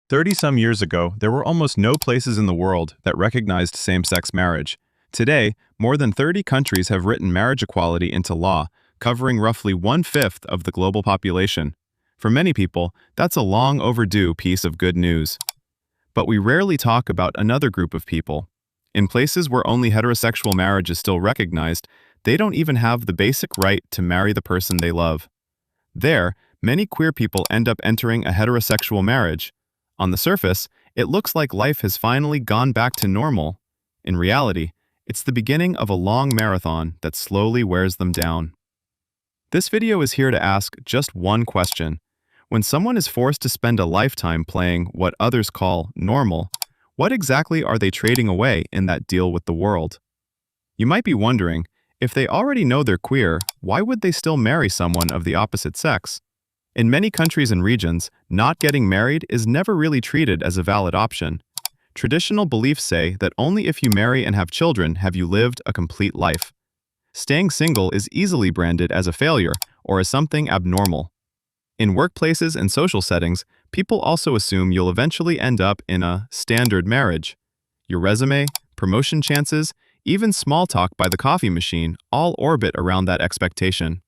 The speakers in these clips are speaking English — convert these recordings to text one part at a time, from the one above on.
30-some years ago, there were almost no places in the world that recognized same-sex marriage. Today, more than 30 countries have written marriage equality into law, covering roughly one-fifth of the global population. For many people, that's a long overdue piece of good news. But we rarely talk about another group of people. In places where only heterosexual marriage is still recognized, they don't even have the basic right to marry the person they love. There, many queer people end up entering a heterosexual marriage. On the surface, it looks like life has finally gone back to normal. In reality, it's the beginning of a long marathon that slowly wears them down. This video is here to ask just one question. When someone is forced to spend a lifetime playing what others call normal, what exactly are they trading away in that deal with the world? You might be wondering, if they already know they're queer, why would they still marry someone of the opposite sex? In many countries and regions, not getting married is never really treated as a valid option. Traditional beliefs say that only if you marry and have children have you lived a complete life. Staying single is easily branded as a failure or as something abnormal. In workplaces and social settings, people also assume you'll eventually end up in a standard marriage. Your resume, promotion chances, even small talk by the coffee machine all orbit around that expectation.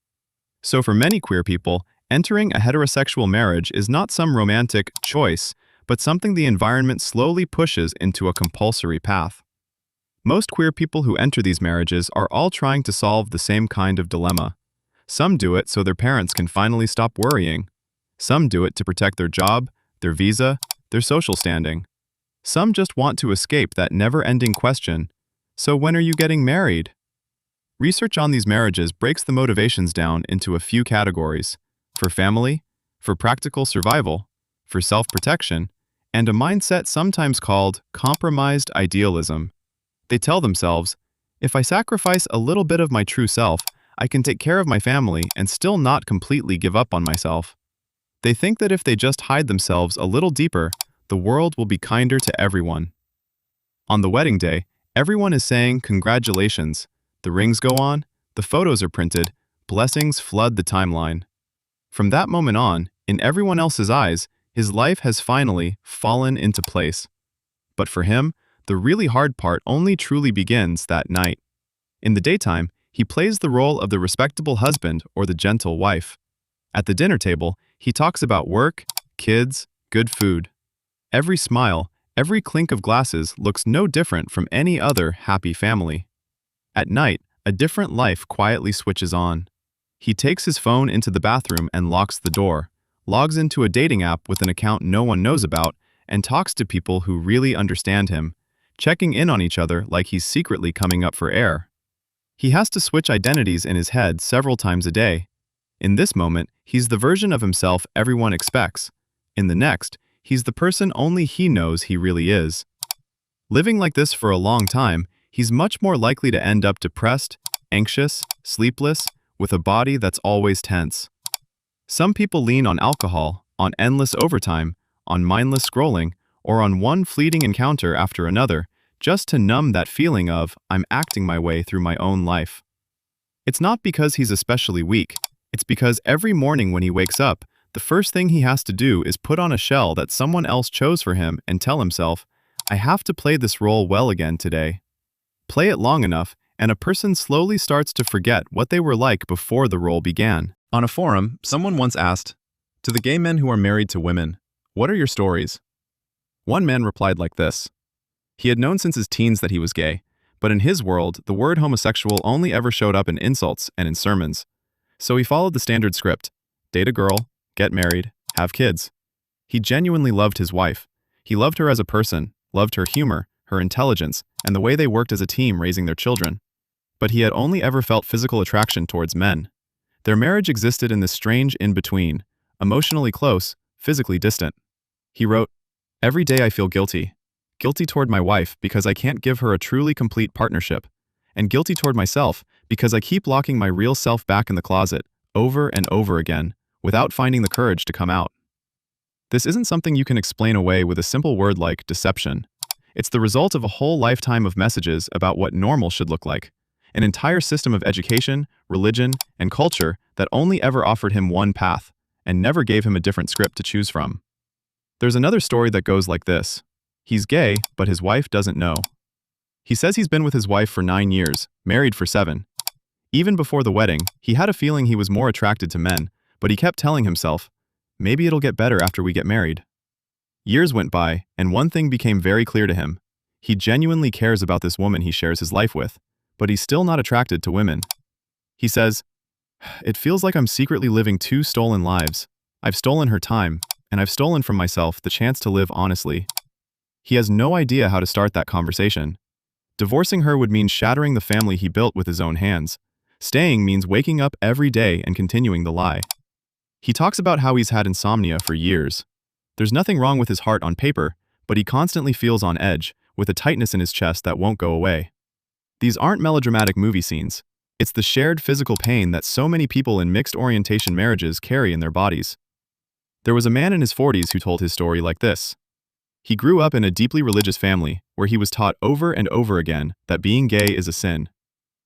So for many queer people, entering a heterosexual marriage is not some romantic choice, but something the environment slowly pushes into a compulsory path. Most queer people who enter these marriages are all trying to solve the same kind of dilemma. Some do it so their parents can finally stop worrying. Some do it to protect their job, their visa, their social standing. Some just want to escape that never-ending question, so when are you getting married? Research on these marriages breaks the motivations down into a few categories: for family, for practical survival, for self-protection, and a mindset sometimes called compromised idealism. They tell themselves, if I sacrifice a little bit of my true self, I can take care of my family and still not completely give up on myself. They think that if they just hide themselves a little deeper, the world will be kinder to everyone. On the wedding day, everyone is saying congratulations. The rings go on, the photos are printed, blessings flood the timeline. From that moment on, in everyone else's eyes, his life has finally fallen into place. But for him, the really hard part only truly begins that night. In the daytime, he plays the role of the respectable husband or the gentle wife. At the dinner table, he talks about work, kids, good food. Every smile, every clink of glasses looks no different from any other happy family. At night, a different life quietly switches on. He takes his phone into the bathroom and locks the door, logs into a dating app with an account no one knows about, and talks to people who really understand him, checking in on each other like he's secretly coming up for air. He has to switch identities in his head several times a day. In this moment, he's the version of himself everyone expects. In the next, he's the person only he knows he really is. Living like this for a long time, he's much more likely to end up depressed, anxious, sleepless, with a body that's always tense. Some people lean on alcohol, on endless overtime, on mindless scrolling, or on one fleeting encounter after another, just to numb that feeling of, I'm acting my way through my own life. It's not because he's especially weak. It's because every morning when he wakes up, the first thing he has to do is put on a shell that someone else chose for him and tell himself, I have to play this role well again today. Play it long enough, and a person slowly starts to forget what they were like before the role began. On a forum, someone once asked, to the gay men who are married to women, what are your stories? One man replied like this. He had known since his teens that he was gay, but in his world, the word homosexual only ever showed up in insults and in sermons. So he followed the standard script: date a girl, get married, have kids. He genuinely loved his wife. He loved her as a person, loved her humor, her intelligence, and the way they worked as a team raising their children. But he had only ever felt physical attraction towards men. Their marriage existed in this strange in-between, emotionally close, physically distant. He wrote, every day I feel guilty. Guilty toward my wife because I can't give her a truly complete partnership, and guilty toward myself because I keep locking my real self back in the closet, over and over again, without finding the courage to come out. This isn't something you can explain away with a simple word like deception. It's the result of a whole lifetime of messages about what normal should look like, an entire system of education, religion, and culture that only ever offered him one path, and never gave him a different script to choose from. There's another story that goes like this. He's gay, but his wife doesn't know. He says he's been with his wife for 9 years, married for 7. Even before the wedding, he had a feeling he was more attracted to men, but he kept telling himself, maybe it'll get better after we get married. Years went by, and one thing became very clear to him. He genuinely cares about this woman he shares his life with, but he's still not attracted to women. He says, "It feels like I'm secretly living 2 stolen lives. I've stolen her time, and I've stolen from myself the chance to live honestly." He has no idea how to start that conversation. Divorcing her would mean shattering the family he built with his own hands. Staying means waking up every day and continuing the lie. He talks about how he's had insomnia for years. There's nothing wrong with his heart on paper, but he constantly feels on edge, with a tightness in his chest that won't go away. These aren't melodramatic movie scenes. It's the shared physical pain that so many people in mixed orientation marriages carry in their bodies. There was a man in his 40s who told his story like this. He grew up in a deeply religious family where he was taught over and over again that being gay is a sin.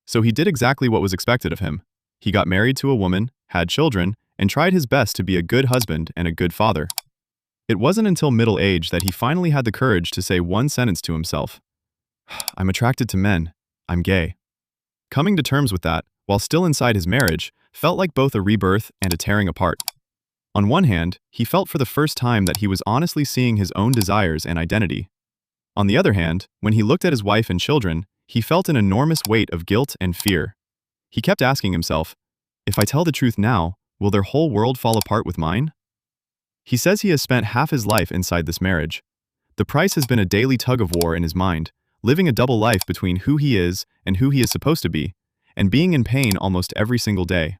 So he did exactly what was expected of him. He got married to a woman, had children, and tried his best to be a good husband and a good father. It wasn't until middle age that he finally had the courage to say one sentence to himself. I'm attracted to men. I'm gay. Coming to terms with that, while still inside his marriage, felt like both a rebirth and a tearing apart. On one hand, he felt for the first time that he was honestly seeing his own desires and identity. On the other hand, when he looked at his wife and children, he felt an enormous weight of guilt and fear. He kept asking himself, if I tell the truth now, will their whole world fall apart with mine? He says he has spent half his life inside this marriage. The price has been a daily tug-of-war in his mind, living a double life between who he is and who he is supposed to be, and being in pain almost every single day.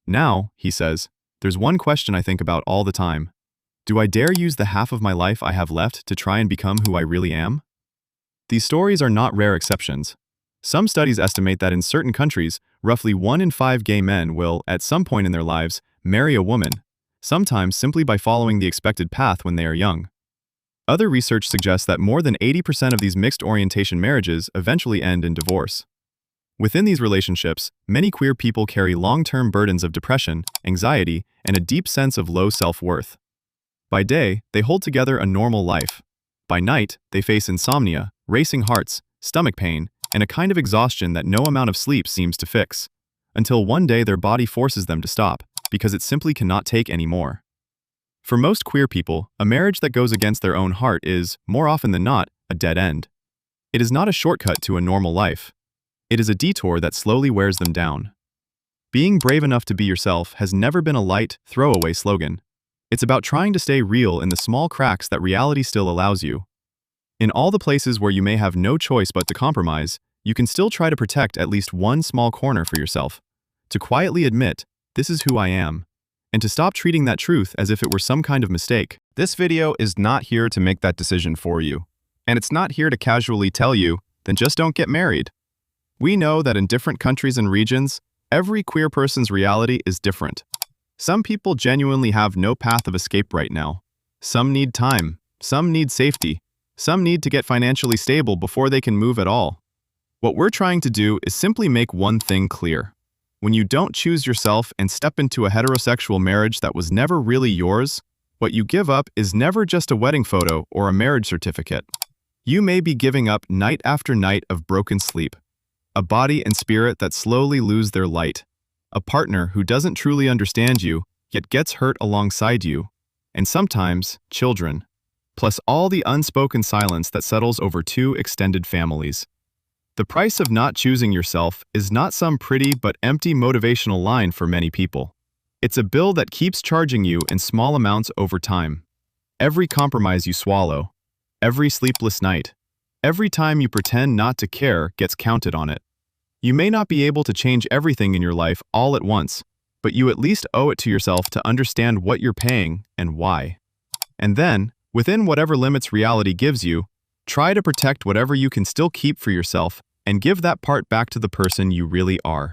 Now, he says, there's one question I think about all the time. Do I dare use the half of my life I have left to try and become who I really am? These stories are not rare exceptions. Some studies estimate that in certain countries, roughly 1 in 5 gay men will, at some point in their lives, marry a woman, sometimes simply by following the expected path when they are young. Other research suggests that more than 80% of these mixed orientation marriages eventually end in divorce. Within these relationships, many queer people carry long-term burdens of depression, anxiety, and a deep sense of low self-worth. By day, they hold together a normal life. By night, they face insomnia, racing hearts, stomach pain, and a kind of exhaustion that no amount of sleep seems to fix. Until one day their body forces them to stop, because it simply cannot take any more. For most queer people, a marriage that goes against their own heart is, more often than not, a dead end. It is not a shortcut to a normal life. It is a detour that slowly wears them down. Being brave enough to be yourself has never been a light, throwaway slogan. It's about trying to stay real in the small cracks that reality still allows you. In all the places where you may have no choice but to compromise, you can still try to protect at least one small corner for yourself. To quietly admit, this is who I am, and to stop treating that truth as if it were some kind of mistake. This video is not here to make that decision for you. And it's not here to casually tell you, then just don't get married. We know that in different countries and regions, every queer person's reality is different. Some people genuinely have no path of escape right now. Some need time, some need safety, some need to get financially stable before they can move at all. What we're trying to do is simply make one thing clear. When you don't choose yourself and step into a heterosexual marriage that was never really yours, what you give up is never just a wedding photo or a marriage certificate. You may be giving up night after night of broken sleep, a body and spirit that slowly lose their light, a partner who doesn't truly understand you, yet gets hurt alongside you, and sometimes children, plus all the unspoken silence that settles over 2 extended families. The price of not choosing yourself is not some pretty but empty motivational line for many people. It's a bill that keeps charging you in small amounts over time. Every compromise you swallow, every sleepless night, every time you pretend not to care gets counted on it. You may not be able to change everything in your life all at once, but you at least owe it to yourself to understand what you're paying and why. And then, within whatever limits reality gives you, try to protect whatever you can still keep for yourself and give that part back to the person you really are.